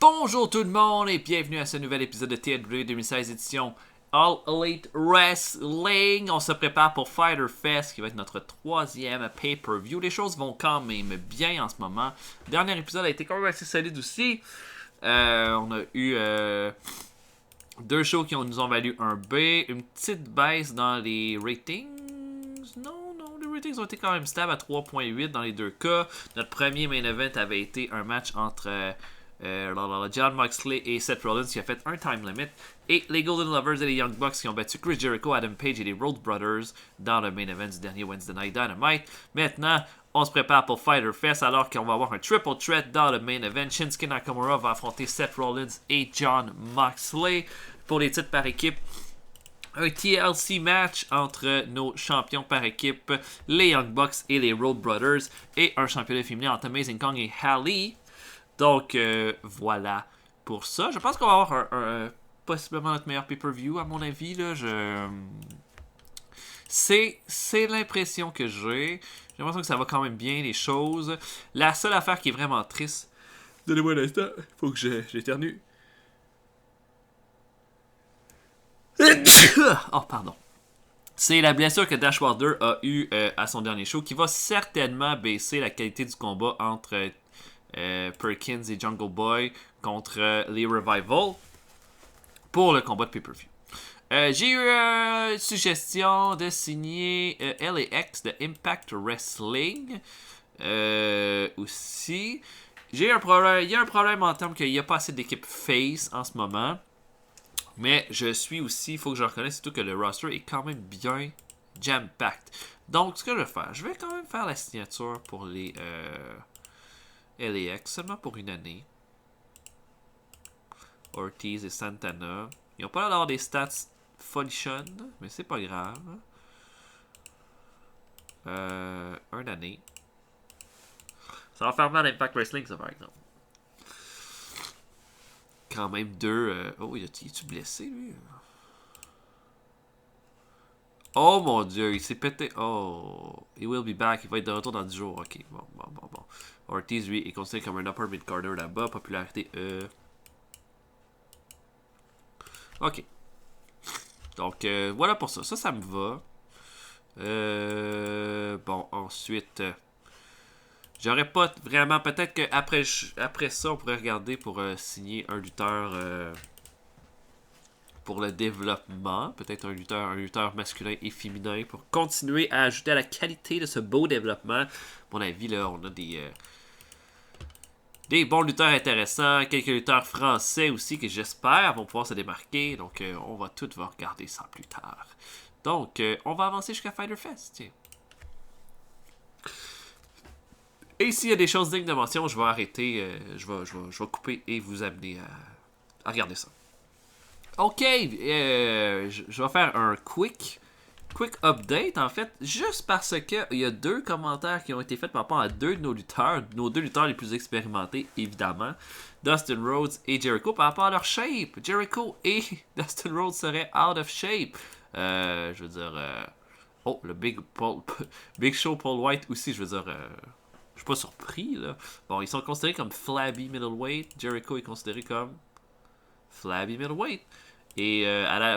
Bonjour tout le monde et bienvenue à ce nouvel épisode de TLW 2016 édition All Elite Wrestling. On se prépare pour Fyter Fest qui va être notre troisième pay-per-view. Les choses vont quand même bien en ce moment. Le dernier épisode a été quand même assez solide aussi. On a eu deux shows qui nous ont valu un B, une petite baisse dans les ratings. Non, les ratings ont été quand même stables à 3.8 dans les deux cas. Notre premier main event avait été un match entre Jon Moxley et Seth Rollins qui a fait un time limit. Et les Golden Lovers et les Young Bucks qui ont battu Chris Jericho, Adam Page et les Road Brothers dans le main event du dernier Wednesday Night Dynamite. Maintenant, on se prépare pour Fyter Fest alors qu'on va avoir un triple threat dans le main event. Shinsuke Nakamura va affronter Seth Rollins et Jon Moxley pour les titres par équipe. Un TLC match entre nos champions par équipe, les Young Bucks et les Road Brothers, et un championnat féminin entre Amazing Kong et Hallie. Donc, voilà pour ça. Je pense qu'on va avoir possiblement notre meilleur pay-per-view, à mon avis. Là. C'est l'impression que j'ai. J'ai l'impression que ça va quand même bien, les choses. La seule affaire qui est vraiment triste... Donnez-moi un instant, il faut que j'éternue. Oh, pardon. C'est la blessure que Dashwater a eue à son dernier show qui va certainement baisser la qualité du combat entre Perkins et Jungle Boy contre les Revival pour le combat de pay-per-view. J'ai eu une suggestion de signer LAX de Impact Wrestling aussi. Il y a un problème en termes qu'il n'y a pas assez d'équipe face en ce moment. Mais je suis aussi, il faut que je reconnaisse surtout que le roster est quand même bien jam-packed. Donc, ce que je vais faire, je vais quand même faire la signature pour les LAX seulement pour une année. Ortiz et Santana. Ils n'ont pas l'air d'avoir des stats folichonnes, mais c'est pas grave. Une année. Ça va faire mal à Impact Wrestling, ça, par exemple. Quand même deux... Oh, est-tu blessé, lui? Oh, mon Dieu, il s'est pété... Oh, he will be back. Il va être de retour dans 10 jours. Ok, bon. Ortiz, lui, est considéré comme un upper mid-carder là-bas. Popularité Ok. Donc, voilà pour ça. Ça me va. Bon, ensuite... J'aurais pas vraiment... Peut-être qu'après ça, on pourrait regarder pour signer un lutteur pour le développement. Peut-être un lutteur masculin et féminin pour continuer à ajouter à la qualité de ce beau développement. À mon avis, là, on a des bons lutteurs intéressants. Quelques lutteurs français aussi que j'espère vont pouvoir se démarquer. Donc, on va regarder ça plus tard. Donc, on va avancer jusqu'à Fyter Fest. Tiens. Et s'il y a des choses dignes de mention, je vais arrêter, je vais couper et vous amener à regarder ça. Ok, je vais faire un quick update en fait, juste parce que il y a deux commentaires qui ont été faits par rapport à deux de nos deux lutteurs les plus expérimentés, évidemment, Dustin Rhodes et Jericho, par rapport à leur shape. Jericho et Dustin Rhodes seraient out of shape. Je veux dire... Oh, le Big Show Paul White aussi, je veux dire... Je suis pas surpris, là. Bon, ils sont considérés comme flabby middleweight. Jericho est considéré comme flabby middleweight. Et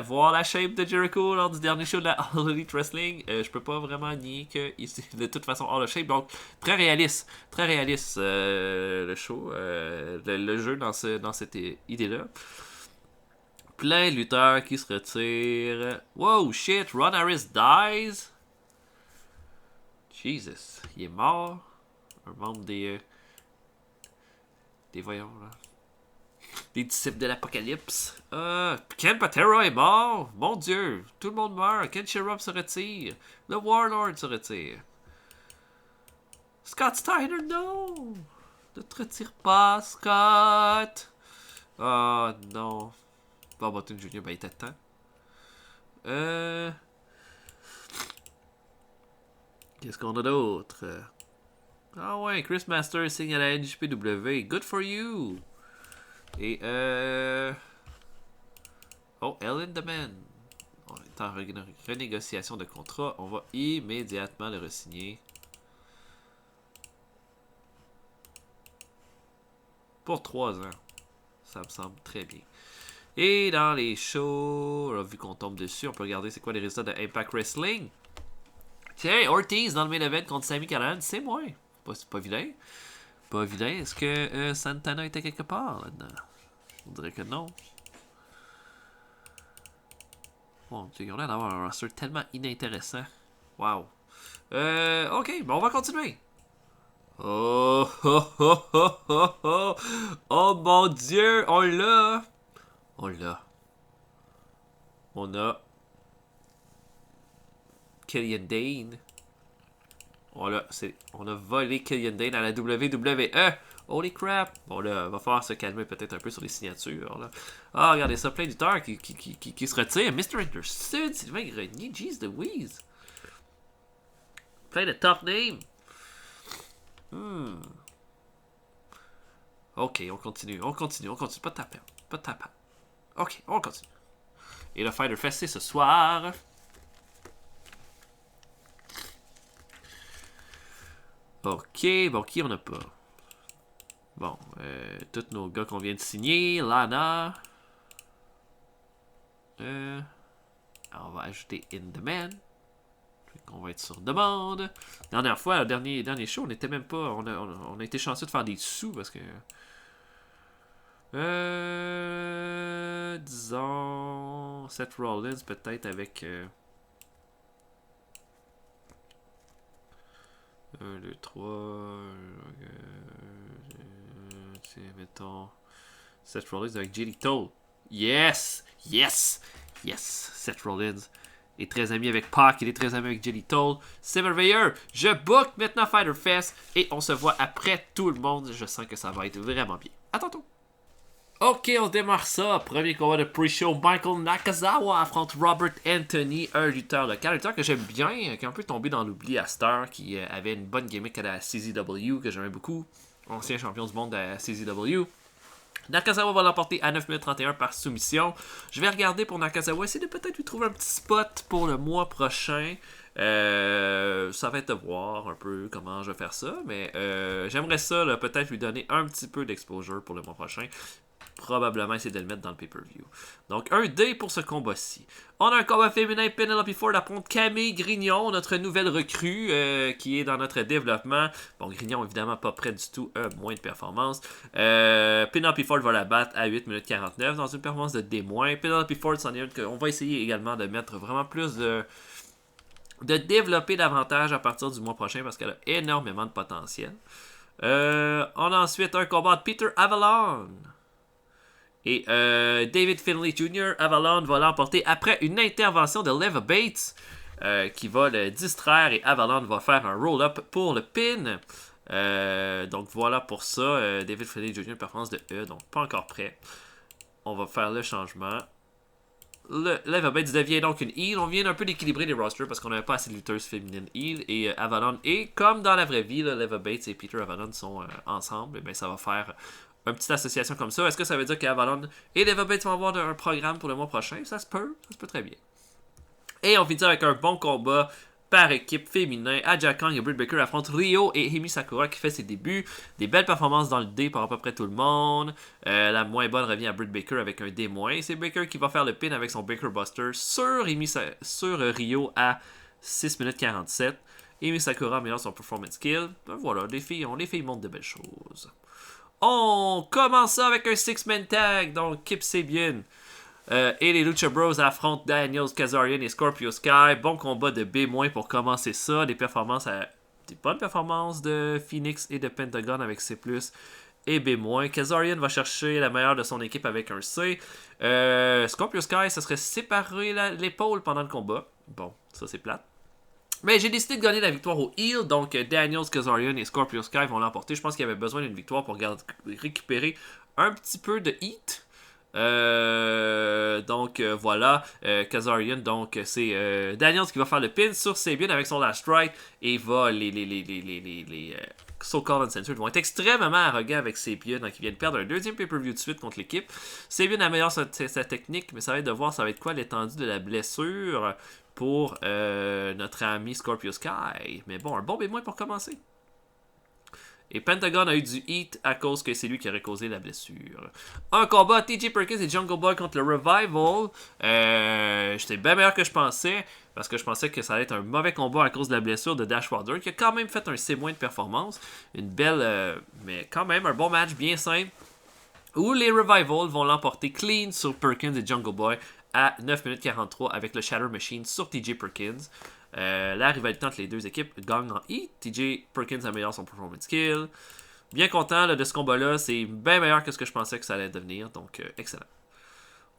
voir la shape de Jericho lors du dernier show de la All Elite Wrestling, je peux pas vraiment nier qu'il est de toute façon out of shape. Donc, très réaliste le show, le jeu dans cette idée-là. Plein de lutteurs qui se retirent. Wow, shit, Ron Harris dies. Jesus, il est mort. Un membre des voyons là. Des disciples de l'Apocalypse. Ken Patera est mort. Mon Dieu, tout le monde meurt. Ken Shamrock se retire. Le Warlord se retire. Scott Steiner, non. Ne te retire pas, Scott. Oh non. Bob Button Jr., ben il était temps. Qu'est-ce qu'on a d'autre? Ah ouais, Chris Masters signe à la NJPW. Good for you. Et oh, Ellen Deman. On est en renégociation de contrat. On va immédiatement le re-signer. Pour 3 ans. Ça me semble très bien. Et dans les shows, là, vu qu'on tombe dessus, on peut regarder c'est quoi les résultats de Impact Wrestling. Tiens, Ortiz dans le main event contre Sami Callihan, c'est moi. C'est pas vilain. Pas vilain. Est-ce que Santana était quelque part là-dedans? On dirait que non. Bon, ils ont l'air d'avoir un roster tellement inintéressant. Wow. Ok, bon, on va continuer. Oh, oh, oh, oh, oh, oh. Oh mon Dieu, on l'a. On l'a. On a Killian Dane. On a volé Killian Dane à la WWE. Holy crap! Bon là, va falloir se calmer peut-être un peu sur les signatures. Là. Ah, regardez ça, plein d'uteurs qui se retirent. Mr. Understood, Sylvain Grenier, jeez Louise. Plein de top names. Ok, on continue. Pas de taper. Pas de taper. Ok, on continue. Et le Fighter Fest, c'est ce soir. Ok, bon, qui on a pas? Bon, tous nos gars qu'on vient de signer. Lana. On va ajouter In Demand. On va être sur demande. La dernière fois, le dernier show, on n'était même pas. On a été chanceux de faire des sous parce que. Disons. Seth Rollins, peut-être avec. 1, 2, 3. Mettons. Seth Rollins avec Jelly Toll. Yes! Yes! Yes! Seth Rollins est très ami avec Pac, il est très ami avec Jelly Toll. C'est merveilleux! Je book maintenant Fighter Fest et on se voit après tout le monde. Je sens que ça va être vraiment bien. À tantôt! Ok, on démarre ça. Premier combat de pre-show. Michael Nakazawa affronte Robert Anthony, un lutteur local. Un lutteur que j'aime bien, qui est un peu tombé dans l'oubli à Star, qui avait une bonne gimmick à la CZW, que j'aimais beaucoup. Ancien champion du monde de la CZW. Nakazawa va l'emporter à 9 minutes 31 par soumission. Je vais regarder pour Nakazawa, essayer de peut-être lui trouver un petit spot pour le mois prochain. Ça va être de voir un peu comment je vais faire ça, mais j'aimerais ça, là, peut-être lui donner un petit peu d'exposure pour le mois prochain. Probablement essayer de le mettre dans le pay-per-view. Donc, un D pour ce combat-ci. On a un combat féminin. Penelope Ford affronte Camille Grignon, notre nouvelle recrue qui est dans notre développement. Bon, Grignon, évidemment, pas prêt du tout. Moins de performance. Penelope Ford va la battre à 8 minutes 49 dans une performance de D-. Penelope Ford, c'en est une qu'on va essayer également de mettre vraiment plus de développer davantage à partir du mois prochain parce qu'elle a énormément de potentiel. On a ensuite un combat de Peter Avalon. Et David Finlay Jr., Avalon va l'emporter après une intervention de Leva Bates qui va le distraire et Avalon va faire un roll-up pour le pin. Donc voilà pour ça. David Finlay Jr., performance de E, donc pas encore prêt. On va faire le changement. Leva Bates devient donc une heel. On vient un peu d'équilibrer les rosters parce qu'on n'avait pas assez de lutteuses féminines heel. Et Avalon, et comme dans la vraie vie, là, Leva Bates et Peter Avalon sont ensemble. Et bien ça va faire une petite association comme ça. Est-ce que ça veut dire qu'Avalon et Leva Bates vont avoir un programme pour le mois prochain? Ça se peut très bien. Et on finit avec un bon combat par équipe féminin. Aja Kong et Britt Baker affrontent Ryo et Himi Sakura qui fait ses débuts. Des belles performances dans le D par à peu près tout le monde. La moins bonne revient à Britt Baker avec un D-. C'est Baker qui va faire le pin avec son Baker Buster sur Ryo à 6 minutes 47. Himi Sakura améliore son performance skill. Ben voilà, les filles montrent de belles choses. On commence ça avec un 6-man tag, donc Kip Sabian et les Lucha Bros affrontent Daniels, Kazarian et Scorpio Sky. Bon combat de B- pour commencer ça. Des bonnes performances de Phoenix et de Pentagon avec C+, et B-. Kazarian va chercher la meilleure de son équipe avec un C. Scorpio Sky se serait séparé l'épaule pendant le combat. Bon, ça c'est plate. Mais j'ai décidé de gagner la victoire au heel, donc Daniels, Kazarian et Scorpio Sky vont l'emporter. Je pense qu'il y avait besoin d'une victoire pour récupérer un petit peu de heat. Donc voilà, Kazarian, donc c'est Daniels qui va faire le pin sur Sabian avec son last strike et va les So-Called Uncensored vont être extrêmement arrogants avec Sabian, donc ils viennent perdre un deuxième pay-per-view de suite contre l'équipe. Sabian améliore sa technique, mais ça va être de voir ça va être quoi l'étendue de la blessure pour notre ami Scorpio Sky. Mais bon, un bon B- pour commencer. Et Pentagon a eu du heat à cause que c'est lui qui aurait causé la blessure. Un combat TJ Perkins et Jungle Boy contre le Revival. J'étais bien meilleur que je pensais. Parce que je pensais que ça allait être un mauvais combat à cause de la blessure de Dashwater. Qui a quand même fait un C- de performance. Une belle... mais quand même un bon match bien simple. Où les Revival vont l'emporter clean sur Perkins et Jungle Boy à 9 minutes 43 avec le Shatter Machine sur TJ Perkins. La rivalité entre les deux équipes gagne en heat. TJ Perkins améliore son performance skill. Bien content là, de ce combat-là. C'est bien meilleur que ce que je pensais que ça allait devenir. Donc, excellent.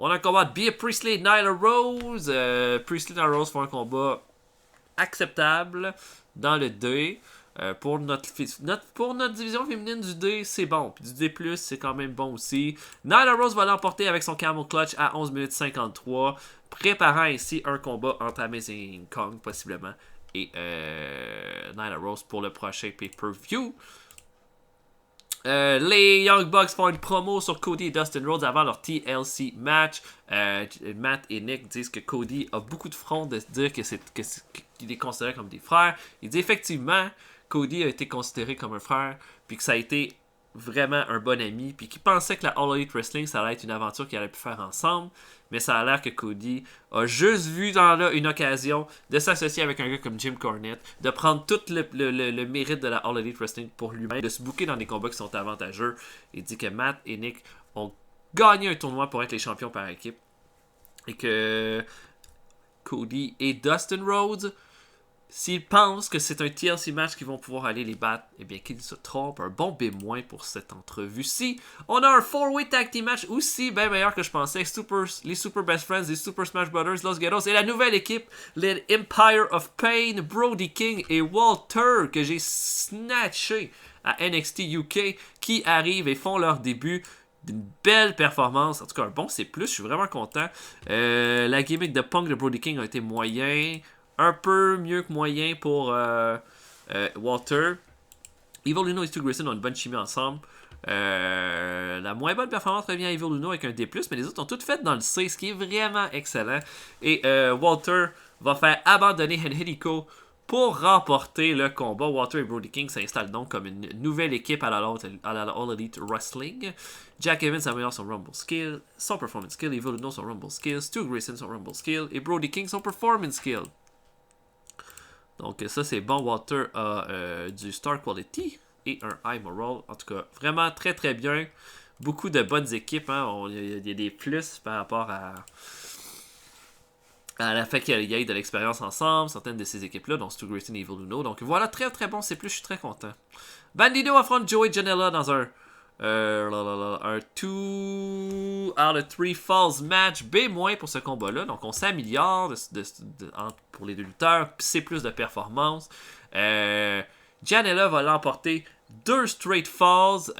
On a un combat de Bea Priestley et Nyla Rose. Priestley et Nyla Rose font un combat acceptable dans le D. Pour notre division féminine du D, c'est bon. Puis du D+, c'est quand même bon aussi. Nyla Rose va l'emporter avec son Camel Clutch à 11 minutes 53, préparant ainsi un combat entre Amazing Kong, possiblement, et Nyla Rose pour le prochain pay-per-view. Les Young Bucks font une promo sur Cody et Dustin Rhodes avant leur TLC match. Matt et Nick disent que Cody a beaucoup de front de se dire qu'il est considéré comme des frères. Il dit effectivement, Cody a été considéré comme un frère, puis que ça a été vraiment un bon ami, puis qu'il pensait que la All Elite Wrestling, ça allait être une aventure qu'ils allaient pu faire ensemble, mais ça a l'air que Cody a juste vu dans là une occasion de s'associer avec un gars comme Jim Cornette, de prendre tout le mérite de la All Elite Wrestling pour lui-même, de se booker dans des combats qui sont avantageux. Il dit que Matt et Nick ont gagné un tournoi pour être les champions par équipe, et que Cody et Dustin Rhodes, s'ils pensent que c'est un TLC match qu'ils vont pouvoir aller les battre, eh bien qu'ils se trompent. Un bon B- pour cette entrevue-ci. On a un 4-way tag team match aussi bien meilleur que je pensais. Les Super Best Friends, les Super Smash Brothers, Los Guerreros et la nouvelle équipe, les Empire of Pain, Brody King et Walter, que j'ai snatché à NXT UK, qui arrivent et font leur début. D'une belle performance, en tout cas un bon C+, je suis vraiment content. La gimmick de Punk de Brody King a été moyen. Un peu mieux que moyen pour Walter. Evil Uno et Stu Grayson ont une bonne chimie ensemble. La moins bonne performance revient à Evil Uno avec un D+, mais les autres ont toutes fait dans le C, ce qui est vraiment excellent. Et Walter va faire abandonner Angelico pour remporter le combat. Walter et Brody King s'installent donc comme une nouvelle équipe à la All Elite Wrestling. Jack Evans améliore son Rumble Skill, son Performance Skill. Evil Uno son Rumble Skill. Stu Grayson son Rumble Skill. Et Brody King son Performance Skill. Donc ça c'est bon, Walter a du Star Quality et un High Moral. En tout cas, vraiment très très bien. Beaucoup de bonnes équipes. Il y a des plus par rapport à la fait qu'il y ait de l'expérience ensemble. Certaines de ces équipes-là, dont Stu Grayson et Evil Uno. Donc voilà, très très bon, c'est plus, je suis très content. Bandito affronte Joey Janela dans un 2 out of 3 falls match B- pour ce combat-là. Donc on s'améliore pour les deux lutteurs. C'est plus de performance. Janela va l'emporter 2 straight falls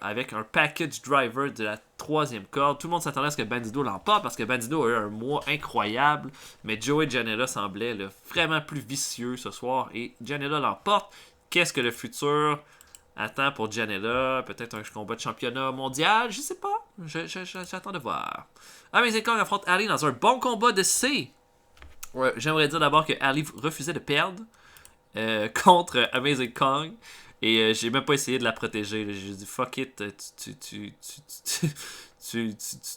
avec un package driver de la 3e corde. Tout le monde s'attendait à ce que Bandito l'emporte parce que Bandito a eu un mois incroyable. Mais Joey Janela semblait vraiment plus vicieux ce soir. Et Janela l'emporte. Qu'est-ce que le futur attend pour Janela? Peut-être un combat de championnat mondial? Je sais pas. J'attends de voir. Amazing Kong affronte Ali dans un bon combat de C. Ouais, j'aimerais dire d'abord que Ali refusait de perdre contre Amazing Kong. Et j'ai même pas essayé de la protéger. J'ai dit fuck it, tu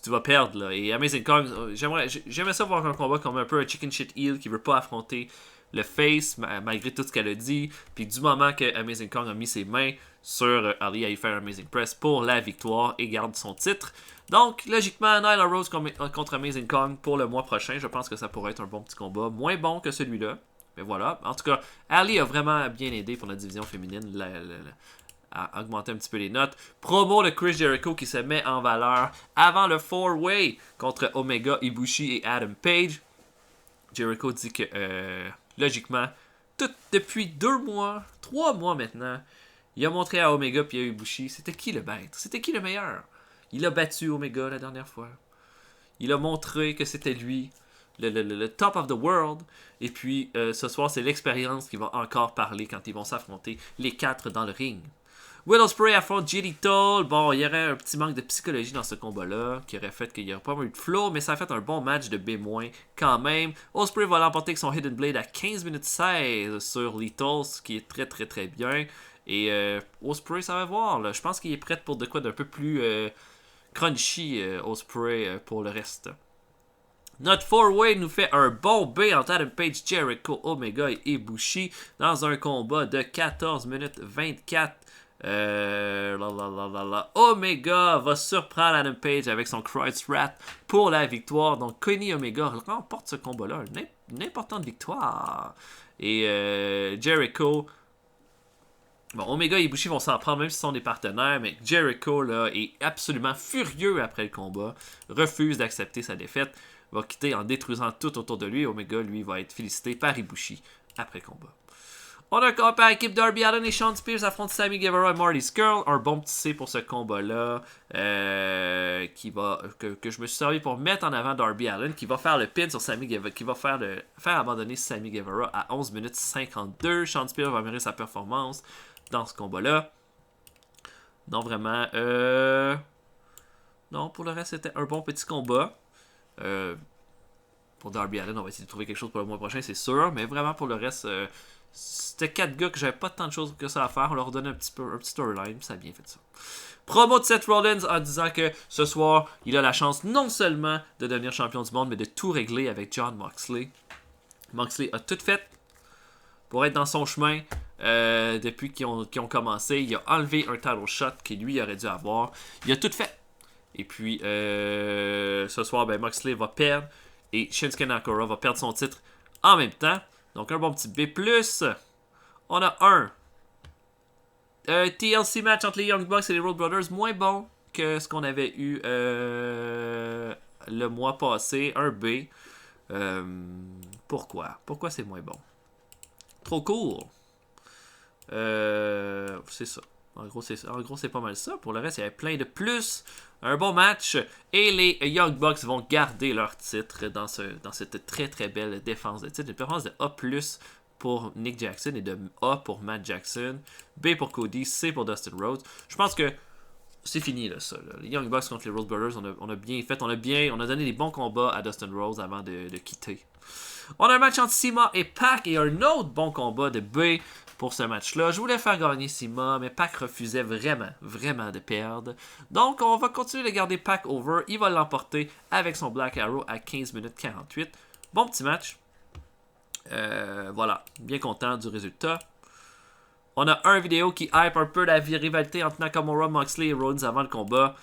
vas perdre là. Et Amazing Kong, j'aimerais ça voir un combat comme un peu un chicken shit heel qui veut pas affronter le face malgré tout ce qu'elle a dit. Puis du moment que Amazing Kong a mis ses mains sur Ali, il fait un Amazing Press pour la victoire et garde son titre. Donc logiquement Nyla Rose contre Amazing Kong pour le mois prochain. Je pense que ça pourrait être un bon petit combat, moins bon que celui-là. Mais voilà, en tout cas, Ali a vraiment bien aidé pour la division féminine à augmenter un petit peu les notes. Promo de Chris Jericho qui se met en valeur avant le 4-way contre Omega, Ibushi et Adam Page. Jericho dit que, logiquement, depuis 2 mois, 3 mois maintenant, il a montré à Omega et à Ibushi c'était qui le maître, c'était qui le meilleur. Il a battu Omega la dernière fois. Il a montré que c'était lui. Le top of the world. Et puis, ce soir, c'est l'expérience qui va encore parler quand ils vont s'affronter les 4 dans le ring. Will Ospreay affronte Jay Lethal. Bon, il y aurait un petit manque de psychologie dans ce combat-là, qui aurait fait qu'il n'y aurait pas eu de flow, mais ça a fait un bon match de B- quand même. Ospreay va l'emporter avec son Hidden Blade à 15 minutes 16 sur Lethal, ce qui est très très très bien. Et Ospreay, ça va voir. Là. Je pense qu'il est prêt pour de quoi d'un peu plus crunchy, Ospreay, pour le reste. Notre 4-way nous fait un bon B entre Adam Page, Jericho, Omega et Ibushi dans un combat de 14 minutes 24. Omega va surprendre Adam Page avec son Christ Rat pour la victoire. Donc Kenny Omega remporte ce combat-là. Une importante victoire. Et Jericho... Bon, Omega et Ibushi vont s'en prendre même si ce sont des partenaires, mais Jericho là, est absolument furieux après le combat, refuse d'accepter sa défaite, va quitter en détruisant tout autour de lui. Omega, lui, va être félicité par Ibushi après le combat. On a un combat par équipe Darby Allin et Shawn Spears affrontent Sammy Guevara et Marty Scurll. Un bon petit C pour ce combat-là que je me suis servi pour mettre en avant Darby Allin qui va faire le pin sur Sammy Guevara, qui va faire abandonner Sammy Guevara à 11 minutes 52. Shawn Spears va améliorer sa performance dans ce combat-là. Non, vraiment. Non, pour le reste, c'était un bon petit combat. Pour Darby Allin, on va essayer de trouver quelque chose pour le mois prochain, c'est sûr. Mais vraiment, pour le reste, c'était 4 gars que j'avais pas tant de choses que ça à faire. On leur donnait un petit storyline, ça a bien fait ça. Promo de Seth Rollins en disant que ce soir, il a la chance non seulement de devenir champion du monde, mais de tout régler avec Jon Moxley. Moxley a tout fait pour être dans son chemin depuis qu'ils ont commencé. Il a enlevé un title shot qu'il lui aurait dû avoir. Il a tout fait. Et puis, ce soir, ben, Moxley va perdre et Shinsuke Nakamura va perdre son titre en même temps. Donc, un bon petit B+. On a un TLC match entre les Young Bucks et les Road Brothers, moins bon que ce qu'on avait eu le mois passé. Un B. Pourquoi? Pourquoi c'est moins bon? Trop court. C'est ça. En gros, c'est pas mal ça. Pour le reste, il y avait plein de plus. Un bon match. Et les Young Bucks vont garder leur titre dans cette très très belle défense de titre. Une performance de A+, pour Nick Jackson et de A pour Matt Jackson. B pour Cody. C pour Dustin Rhodes. Je pense que c'est fini là, ça. Là. Les Young Bucks contre les Rhodes Brothers, on a bien fait. On a donné des bons combats à Dustin Rhodes avant de quitter. On a un match entre Sima et Pac et un autre bon combat de B pour ce match-là. Je voulais faire gagner Sima, mais Pac refusait vraiment de perdre. Donc, on va continuer de garder Pac over. Il va l'emporter avec son Black Arrow à 15 minutes 48. Bon petit match. Voilà, bien content du résultat. On a un vidéo qui hype un peu la rivalité entre Nakamura, Moxley et Rollins avant le combat.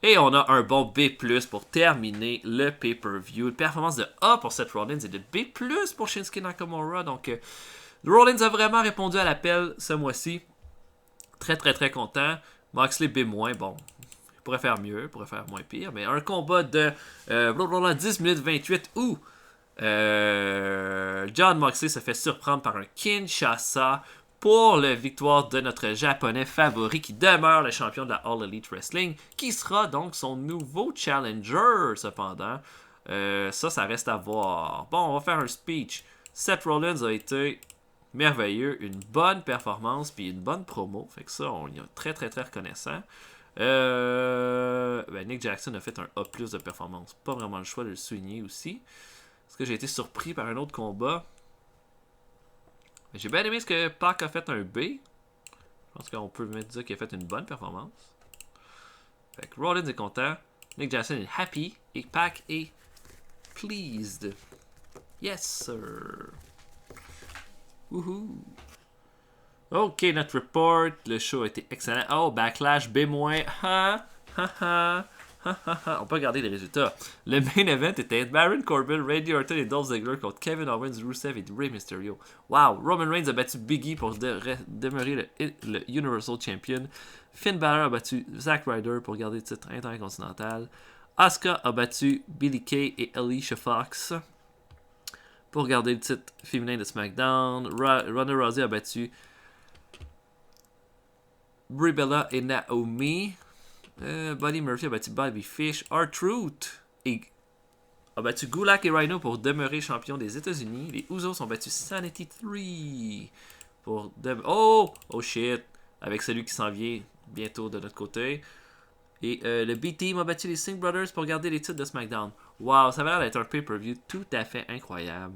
Et on a un bon B+, pour terminer le pay-per-view. Une performance de A pour Seth Rollins et de B+, pour Shinsuke Nakamura. Donc, Rollins a vraiment répondu à l'appel ce mois-ci. Très, très, très content. Moxley B-, bon, il pourrait faire mieux, il pourrait faire moins pire. Mais un combat de 10 minutes 28 où Jon Moxley se fait surprendre par un Kinshasa pour la victoire de notre japonais favori qui demeure le champion de la All Elite Wrestling, qui sera donc son nouveau challenger cependant. Ça reste à voir. Bon, on va faire un speech. Seth Rollins a été merveilleux, une bonne performance puis une bonne promo. Fait que ça, on y est très très très reconnaissant. Nick Jackson a fait un A+ de performance. Pas vraiment le choix de le souligner aussi. Parce que j'ai été surpris par un autre combat. J'ai bien aimé ce que Pac a fait un B. Je pense qu'on peut même dire qu'il a fait une bonne performance. Fait que Rollins est content. Nick Jackson est happy. Et Pac est pleased. Yes, sir. Woohoo. Ok, notre report. Le show a été excellent. Oh, Backlash B-. On peut regarder les résultats. Le main event était Baron Corbin, Randy Orton et Dolph Ziggler contre Kevin Owens, Rusev et Rey Mysterio. Wow! Roman Reigns a battu Big E pour demeurer le Universal Champion. Finn Balor a battu Zack Ryder pour garder le titre intercontinental. Asuka a battu Billie Kay et Alicia Fox pour garder le titre féminin de SmackDown. Ronda Rousey a battu Brie Bella et Naomi. Buddy Murphy a battu Bobby Fish. R-Truth a battu Gulak et Rhino pour demeurer champion des États-Unis. Les Usos ont battu Sanity 3 pour oh shit, avec celui qui s'en vient bientôt de notre côté. Et le B-Team a battu les Singh Brothers pour garder les titres de SmackDown. Wow, ça va l'air d'être un pay-per-view tout à fait incroyable.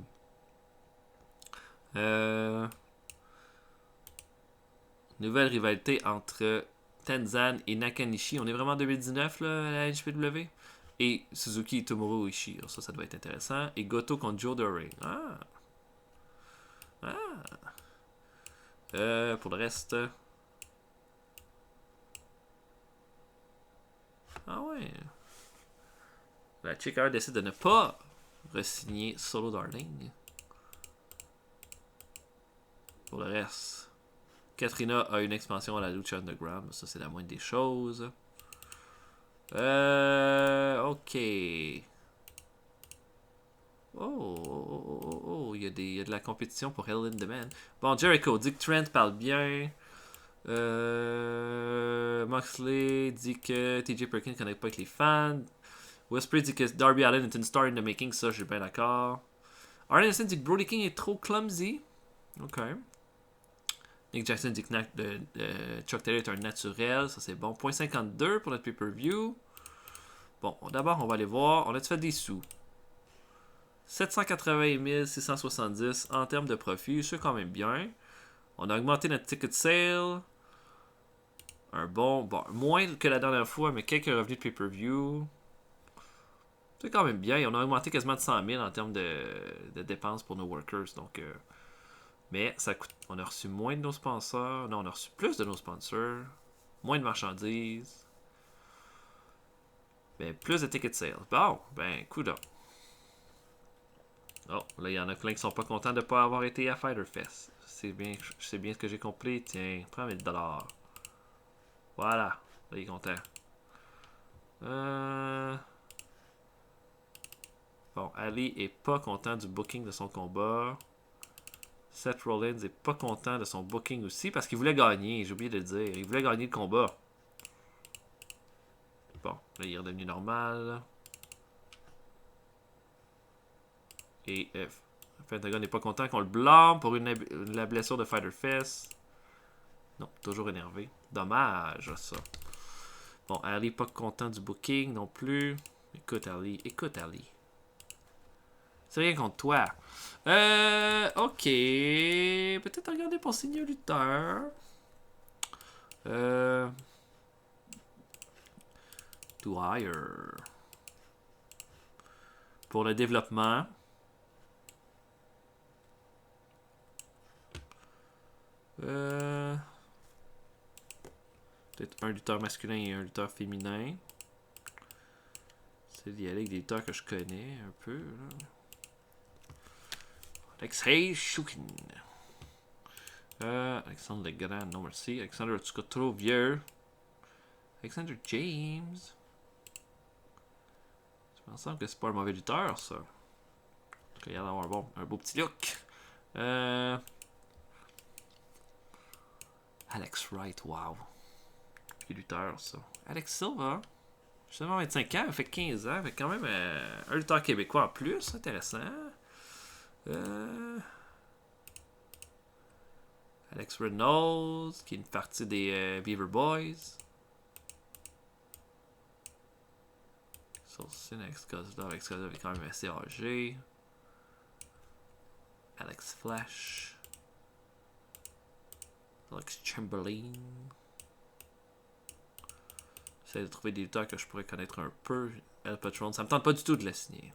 Nouvelle rivalité entre Tenzan et Nakanishi. On est vraiment en 2019 là, à la HPW. Et Suzuki et Tomohiro Ishii. Ça doit être intéressant. Et Goto contre Joe Doring. Ah. Pour le reste. Ah ouais. La Chick décide de ne pas re-signer Solo Darling. Pour le reste. Katrina a une expansion à la Lucha Underground. Ça, c'est la moindre des choses. Ok. Oh, il y a de la compétition pour Hell in the Man. Bon, Jericho dit que Trent parle bien. Moxley dit que TJ Perkins ne connecte pas avec les fans. Westbury dit que Darby Allin est une star in the making. Ça, je suis bien d'accord. Arn Anderson dit que Brody King est trop clumsy. Ok. Nick Jackson dit que Chuck Taylor est un naturel. Ça, c'est bon. 0.52 pour notre pay-per-view. Bon, d'abord, on va aller voir. On a-tu fait des sous? 780 670 en termes de profit. C'est quand même bien. On a augmenté notre ticket sale. Bon, moins que la dernière fois, mais quelques revenus de pay-per-view. C'est quand même bien. Et on a augmenté quasiment de 100 000 en termes de dépenses pour nos workers. Donc, mais ça coûte. On a reçu moins de nos sponsors. Non, on a reçu plus de nos sponsors. Moins de marchandises. Ben, plus de ticket sales. Bon, ben, coudonc. Oh, là, il y en a plein qui sont pas contents de ne pas avoir été à Fighter Fest. C'est bien ce que j'ai compris. Tiens, prends 1000$. Voilà. Là, il est content. Bon, Ali est pas content du booking de son combat. Seth Rollins est pas content de son booking aussi parce qu'il voulait gagner. J'ai oublié de le dire. Il voulait gagner le combat. Bon, là, il est redevenu normal. Et Pentagon n'est pas content qu'on le blâme pour la blessure de Fighter Fest. Non, toujours énervé. Dommage, ça. Bon, Ali pas content du booking non plus. Écoute, Ali. C'est rien contre toi. Ok. Peut-être regarder pour signer un lutteur. Dwyer. Pour le développement. Peut-être un lutteur masculin et un lutteur féminin. C'est d'y aller avec des lutteurs que je connais un peu. Là. Alexei Shukin. Alexandre Legrand, non merci. Alexander, tu es trop vieux. Alexander James. Ça me semble que c'est pas un mauvais lutteur, ça. Il a d'avoir un beau petit look. Alex Wright, wow. Puis lutteur, ça. Alex Silva. Justement 25 ans, il fait 15 ans. Fait quand même un lutteur québécois en plus. Intéressant. Alex Reynolds, qui est une partie des Beaver Boys. Solcin, Alex Kozlov est quand même assez âgé. Alex Flash. Alex Chamberlain. J'essaie de trouver des lutteurs que je pourrais connaître un peu. El Patron, ça me tente pas du tout de le signer.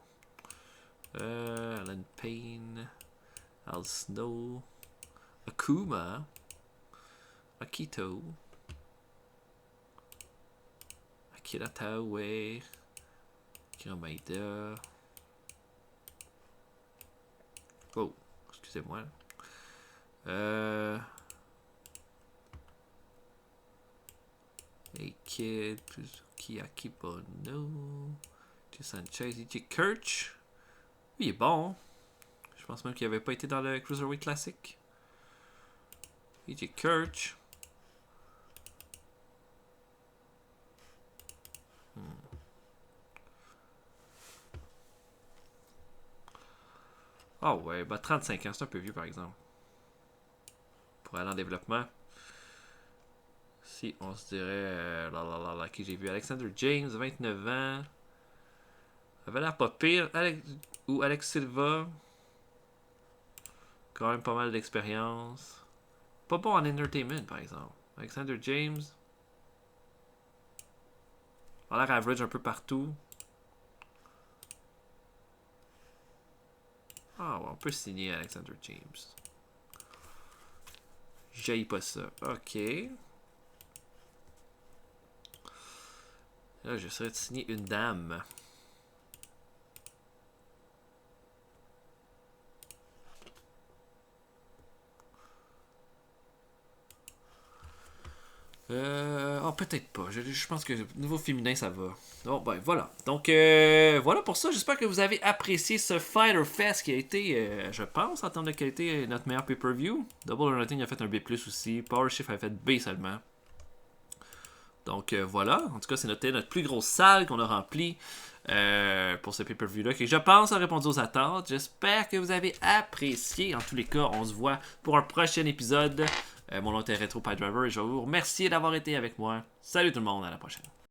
Alan Payne. Al Snow. Akuma. Akito. Akira Taue. Akira Maeda. Oh, excusez-moi. A-Kid, Suzuki Akibono. J. Sanchez, E.J. Kirch. Oui, il est bon. Je pense même qu'il n'avait pas été dans le Cruiserweight Classic. E.J. Kirch. Ah ouais, 35 ans, c'est un peu vieux par exemple. Pour aller en développement. Si on se dirait. Qui j'ai vu Alexander James, 29 ans. Avait l'air pas pire. Ou Alex Silva. Quand même pas mal d'expérience. Pas bon en entertainment par exemple. Alexander James. Il a l'air average un peu partout. Ah, ouais, on peut signer Alexander James. J'haïs pas ça. Ok. Là, j'essaierai de signer une dame. Oh, peut-être pas. Je pense que niveau féminin, ça va. Bon, ben voilà. Donc, voilà pour ça. J'espère que vous avez apprécié ce Fighter Fest qui a été, je pense, en termes de qualité, notre meilleur pay-per-view. Double or Nothing a fait un B+, aussi. Power Shift a fait B seulement. Donc, voilà. En tout cas, c'est notre plus grosse salle qu'on a remplie pour ce pay-per-view-là, qui, je pense, a répondu aux attentes. J'espère que vous avez apprécié. En tous les cas, on se voit pour un prochain épisode. Mon nom est Retro Pie Driver et je vais vous remercier d'avoir été avec moi. Salut tout le monde, à la prochaine.